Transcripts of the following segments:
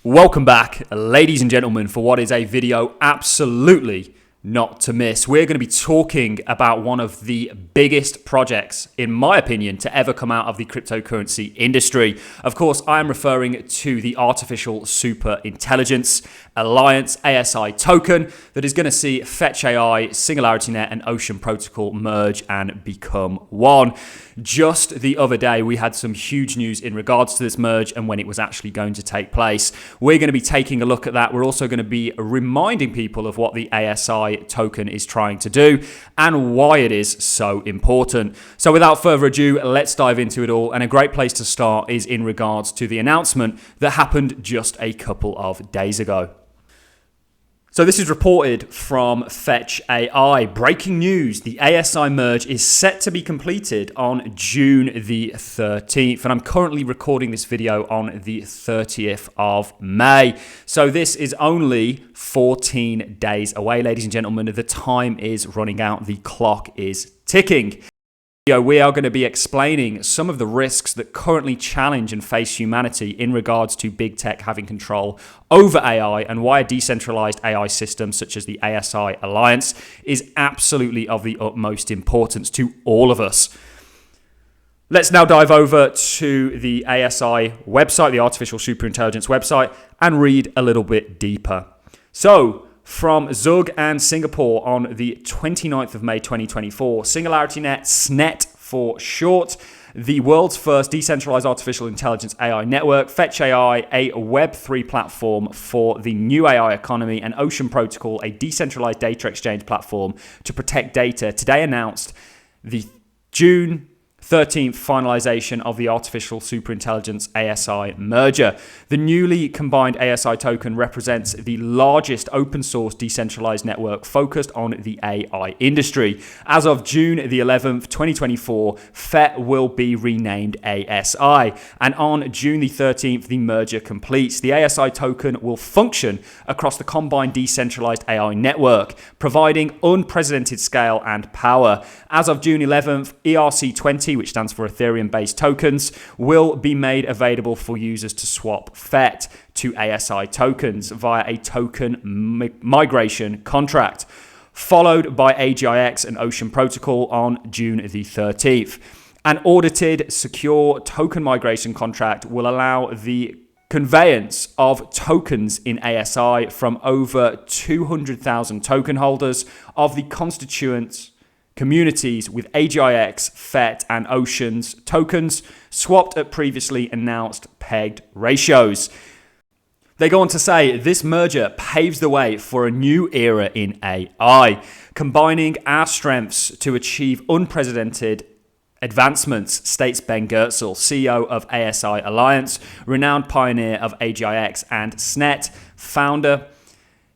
Welcome back, ladies and gentlemen, for what is a video absolutely not to miss. We're going to be talking about one of the biggest projects, in my opinion, to ever come out of the cryptocurrency industry. Of course, I am referring to the Artificial Super Intelligence Alliance ASI token that is going to see Fetch AI, SingularityNet, and Ocean Protocol merge and become one. Just the other day, we had some huge news in regards to this merge and when it was actually going to take place. We're going to be taking a look at that. We're also going to be reminding people of what the ASI token is trying to do and why it is so important. So without further ado, let's dive into it all. And a great place to start is in regards to the announcement that happened just a couple of days ago. So this is reported from Fetch AI. Breaking news, the ASI merge is set to be completed on June the 13th. And I'm currently recording this video on the 30th of May. So this is only 14 days away, ladies and gentlemen. The time is running out. The clock is ticking. We are going to be explaining some of the risks that currently challenge and face humanity in regards to big tech having control over AI and why a decentralized AI system such as the ASI Alliance is absolutely of the utmost importance to all of us. Let's now dive over to the ASI website, the Artificial Superintelligence website, and read a little bit deeper. So, from Zug and Singapore on the 29th of May 2024, SingularityNet, SNET for short, the world's first decentralized artificial intelligence AI network, Fetch AI, a Web3 platform for the new AI economy, and Ocean Protocol, a decentralized data exchange platform to protect data, today announced the June 13th finalization of the Artificial Superintelligence ASI merger. The newly combined ASI token represents the largest open source decentralized network focused on the AI industry. As of June the 11th, 2024, FET will be renamed ASI. And on June the 13th, the merger completes. The ASI token will function across the combined decentralized AI network, providing unprecedented scale and power. As of June 11th, ERC20, which stands for Ethereum-based tokens, will be made available for users to swap FET to ASI tokens via a token migration contract, followed by AGIX and Ocean Protocol on June the 13th. An audited, secure token migration contract will allow the conveyance of tokens in ASI from over 200,000 token holders of the constituent communities with AGIX, FET, and Ocean's tokens swapped at previously announced pegged ratios. They go on to say this merger paves the way for a new era in AI, combining our strengths to achieve unprecedented advancements, states Ben Goertzel, CEO of ASI Alliance, renowned pioneer of AGIX and SNET, founder.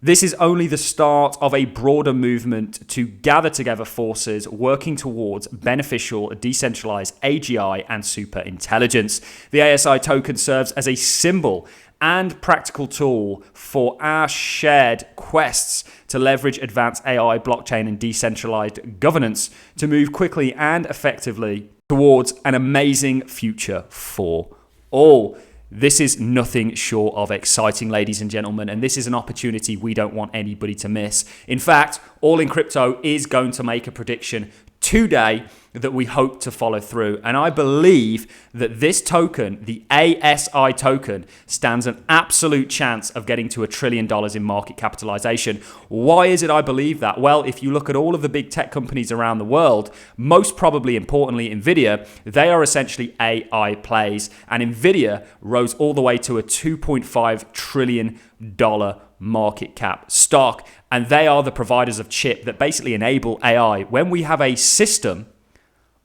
This is only the start of a broader movement to gather together forces working towards beneficial decentralized AGI and super intelligence. The ASI token serves as a symbol and practical tool for our shared quests to leverage advanced AI, blockchain, and decentralized governance to move quickly and effectively towards an amazing future for all. This is nothing short of exciting, ladies and gentlemen, and this is an opportunity we don't want anybody to miss. In fact, Allincrypto is going to make a prediction today that we hope to follow through. And I believe that this token, the ASI token, stands an absolute chance of getting to $1 trillion in market capitalization. Why is it I believe that? Well, if you look at all of the big tech companies around the world, most probably importantly NVIDIA, they are essentially AI plays. And NVIDIA rose all the way to a $2.5 trillion market cap stock. And they are the providers of chip that basically enable AI. When we have a system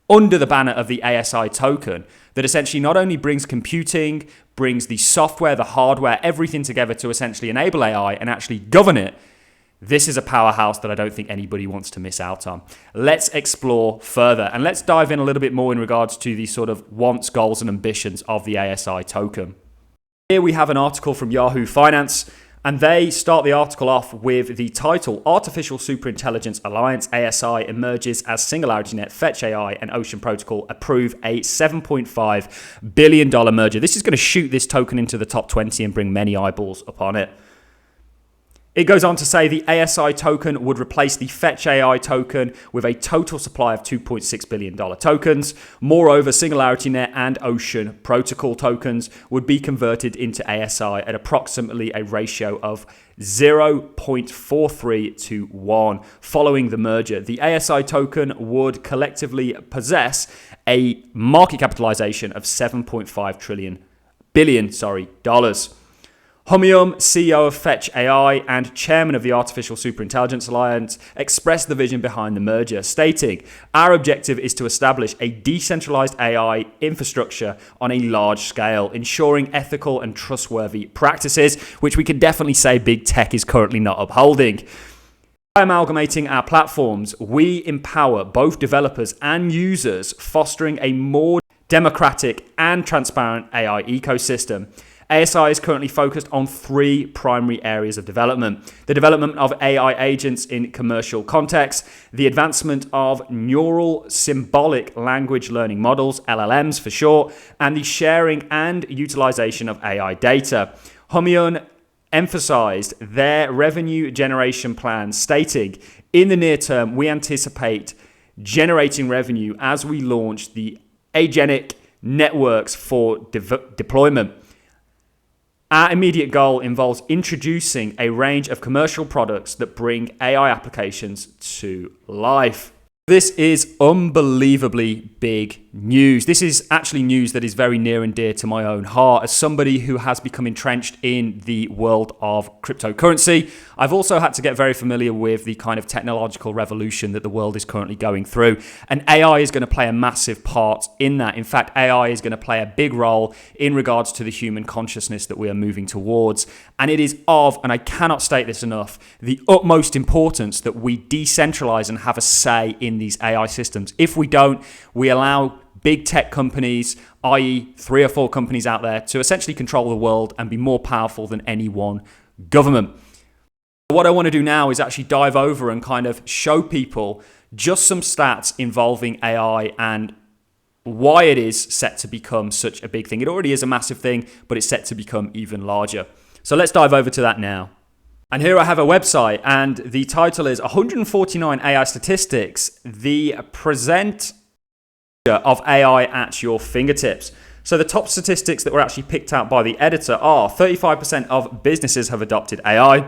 under the banner of the ASI token that essentially not only brings computing, brings the software, the hardware, everything together to essentially enable AI and actually govern it, this is a powerhouse that I don't think anybody wants to miss out on. Let's explore further and let's dive in a little bit more in regards to the sort of wants, goals, and ambitions of the ASI token. Here we have an article from Yahoo Finance And they start the article off with the title, Artificial Superintelligence Alliance, ASI, emerges as SingularityNet, Fetch AI, and Ocean Protocol approve a $7.5 billion merger. This is going to shoot this token into the top 20 and bring many eyeballs upon it. It goes on to say the ASI token would replace the Fetch AI token with a total supply of $2.6 billion tokens. Moreover, SingularityNet and Ocean Protocol tokens would be converted into ASI at approximately a ratio of 0.43 to 1. Following the merger, the ASI token would collectively possess a market capitalization of $7.5 billion dollars. Humium, CEO of Fetch AI and chairman of the Artificial Superintelligence Alliance, expressed the vision behind the merger, stating, "Our objective is to establish a decentralized AI infrastructure on a large scale, ensuring ethical and trustworthy practices," which we can definitely say big tech is currently not upholding. By amalgamating our platforms, we empower both developers and users, fostering a more democratic and transparent AI ecosystem. ASI is currently focused on 3 primary areas of development: the development of AI agents in commercial contexts, the advancement of neural symbolic language learning models, LLMs for short, and the sharing and utilization of AI data. Humium emphasized their revenue generation plans, stating, "In the near term, we anticipate generating revenue as we launch the agentic networks for deployment. Our immediate goal involves introducing a range of commercial products that bring AI applications to life." This is unbelievably big news. This is actually news that is very near and dear to my own heart as somebody who has become entrenched in the world of cryptocurrency. I've also had to get very familiar with the kind of technological revolution that the world is currently going through. And AI is going to play a massive part in that. In fact, AI is going to play a big role in regards to the human consciousness that we are moving towards. And it is of, and I cannot state this enough, the utmost importance that we decentralize and have a say in these AI systems. If we don't, we allow big tech companies, i.e. 3 or 4 companies out there, to essentially control the world and be more powerful than any one government. What I want to do now is actually dive over and kind of show people just some stats involving AI and why it is set to become such a big thing. It already is a massive thing, but it's set to become even larger. So let's dive over to that now. And here I have a website, and the title is 149 AI Statistics, the present of AI at your fingertips. So the top statistics that were actually picked out by the editor are 35% of businesses have adopted AI.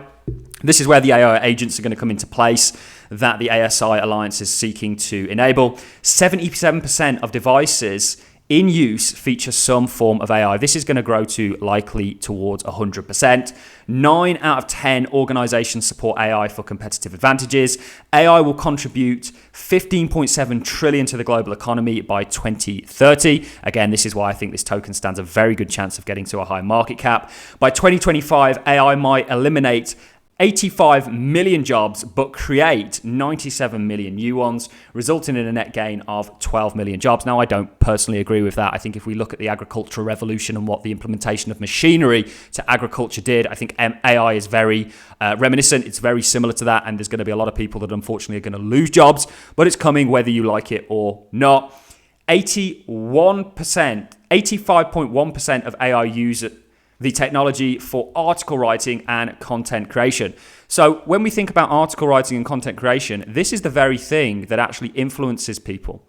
This is where the AI agents are going to come into place that the ASI Alliance is seeking to enable. 77% of devices in use feature some form of AI. This is going to grow to likely towards 100%. 9 out of 10 organizations support AI for competitive advantages. AI will contribute 15.7 trillion to the global economy by 2030. Again, this is why I think this token stands a very good chance of getting to a high market cap. By 2025, AI might eliminate 85 million jobs, but create 97 million new ones, resulting in a net gain of 12 million jobs. Now, I don't personally agree with that. I think if we look at the agricultural revolution and what the implementation of machinery to agriculture did, I think AI is very reminiscent. It's very similar to that, and there's going to be a lot of people that unfortunately are going to lose jobs, but it's coming whether you like it or not. 85.1% of AI use the technology for article writing and content creation. So when we think about article writing and content creation, this is the very thing that actually influences people.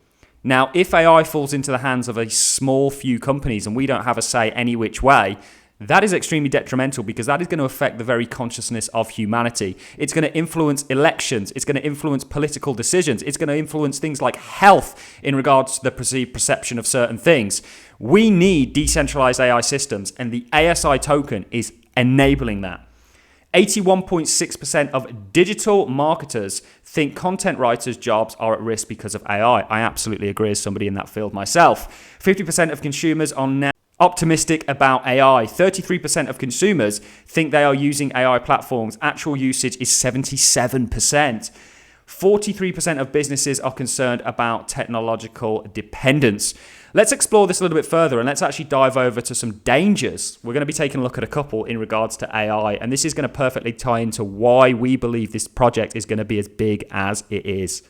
Now, if AI falls into the hands of a small few companies and we don't have a say any which way, that is extremely detrimental because that is going to affect the very consciousness of humanity. It's going to influence elections. It's going to influence political decisions. It's going to influence things like health in regards to the perceived perception of certain things. We need decentralized AI systems, and the ASI token is enabling that. 81.6% of digital marketers think content writers' jobs are at risk because of AI. I absolutely agree as somebody in that field myself. 50% of consumers are now optimistic about AI. 33% of consumers think they are using AI platforms. Actual usage is 77%. 43% of businesses are concerned about technological dependence. Let's explore this a little bit further and let's actually dive over to some dangers. We're going to be taking a look at a couple in regards to AI, and this is going to perfectly tie into why we believe this project is going to be as big as it is.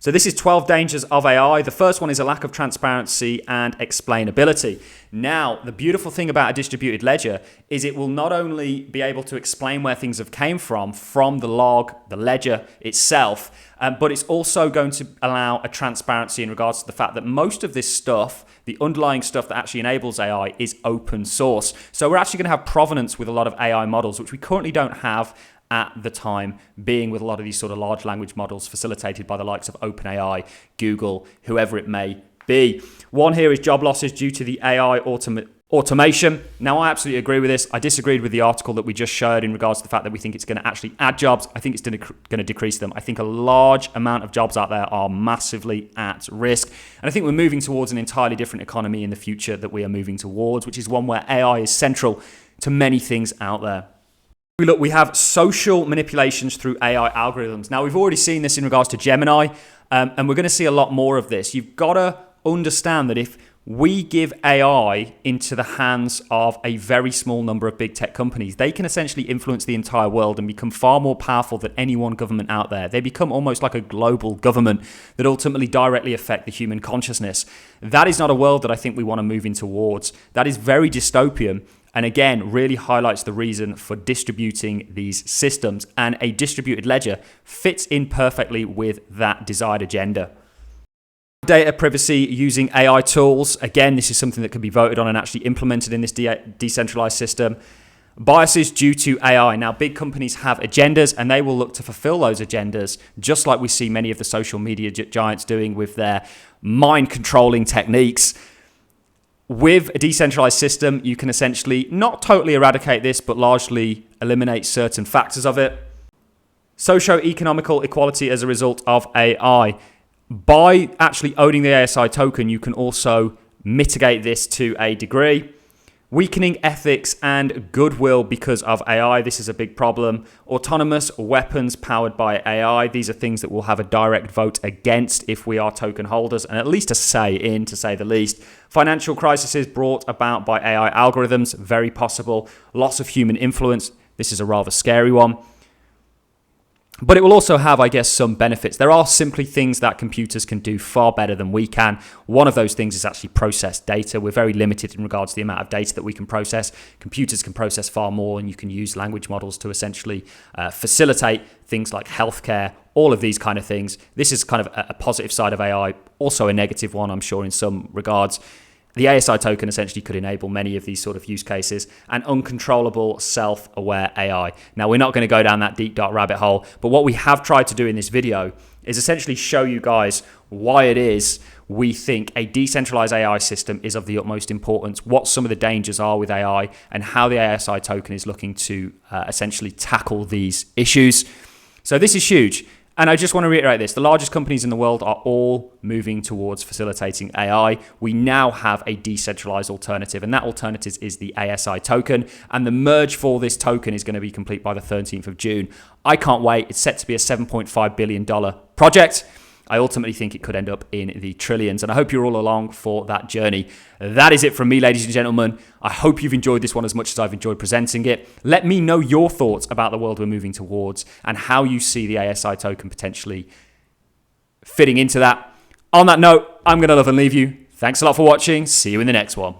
So this is 12 dangers of AI. The first one is a lack of transparency and explainability. Now, the beautiful thing about a distributed ledger is it will not only be able to explain where things have came from the log, the ledger itself, but it's also going to allow a transparency in regards to the fact that most of this stuff, the underlying stuff that actually enables AI, is open source. So we're actually going to have provenance with a lot of AI models, which we currently don't have at the time being, with a lot of these sort of large language models facilitated by the likes of OpenAI, Google, whoever it may be. One here is job losses due to the AI automation. Now, I absolutely agree with this. I disagreed with the article that we just showed in regards to the fact that we think it's going to actually add jobs. I think it's going to decrease them. I think a large amount of jobs out there are massively at risk. And I think we're moving towards an entirely different economy in the future that we are moving towards, which is one where AI is central to many things out there. Look, we have social manipulations through AI algorithms. Now, we've already seen this in regards to Gemini, and we're going to see a lot more of this. You've got to understand that if we give AI into the hands of a very small number of big tech companies, they can essentially influence the entire world and become far more powerful than any one government out there. They become almost like a global government that ultimately directly affect the human consciousness. That is not a world that I think we want to move in towards. That is very dystopian. And again, really highlights the reason for distributing these systems. And a distributed ledger fits in perfectly with that desired agenda. Data privacy using AI tools. Again, this is something that can be voted on and actually implemented in this decentralized system. Biases due to AI. Now, big companies have agendas and they will look to fulfill those agendas, just like we see many of the social media giants doing with their mind controlling techniques. With a decentralized system, you can essentially not totally eradicate this, but largely eliminate certain factors of it. Socio-economical equality as a result of AI. By actually owning the ASI token, you can also mitigate this to a degree. Weakening ethics and goodwill because of AI. This is a big problem. Autonomous weapons powered by AI. These are things that we'll have a direct vote against if we are token holders, and at least a say in, to say the least. Financial crises brought about by AI algorithms. Very possible. Loss of human influence. This is a rather scary one. But it will also have, I guess, some benefits. There are simply things that computers can do far better than we can. One of those things is actually process data. We're very limited in regards to the amount of data that we can process. Computers can process far more, and you can use language models to essentially facilitate things like healthcare, all of these kind of things. This is kind of a positive side of AI, also a negative one, I'm sure, in some regards. The ASI token essentially could enable many of these sort of use cases, and uncontrollable self-aware AI. Now, we're not going to go down that deep, dark rabbit hole, but what we have tried to do in this video is essentially show you guys why it is we think a decentralized AI system is of the utmost importance, what some of the dangers are with AI, and how the ASI token is looking to essentially tackle these issues. So this is huge. And I just want to reiterate this. The largest companies in the world are all moving towards facilitating AI. We now have a decentralized alternative, and that alternative is the ASI token. And the merge for this token is going to be complete by the 13th of June. I can't wait. It's set to be a $7.5 billion project. I ultimately think it could end up in the trillions, and I hope you're all along for that journey. That is it from me, ladies and gentlemen. I hope you've enjoyed this one as much as I've enjoyed presenting it. Let me know your thoughts about the world we're moving towards and how you see the ASI token potentially fitting into that. On that note, I'm going to love and leave you. Thanks a lot for watching. See you in the next one.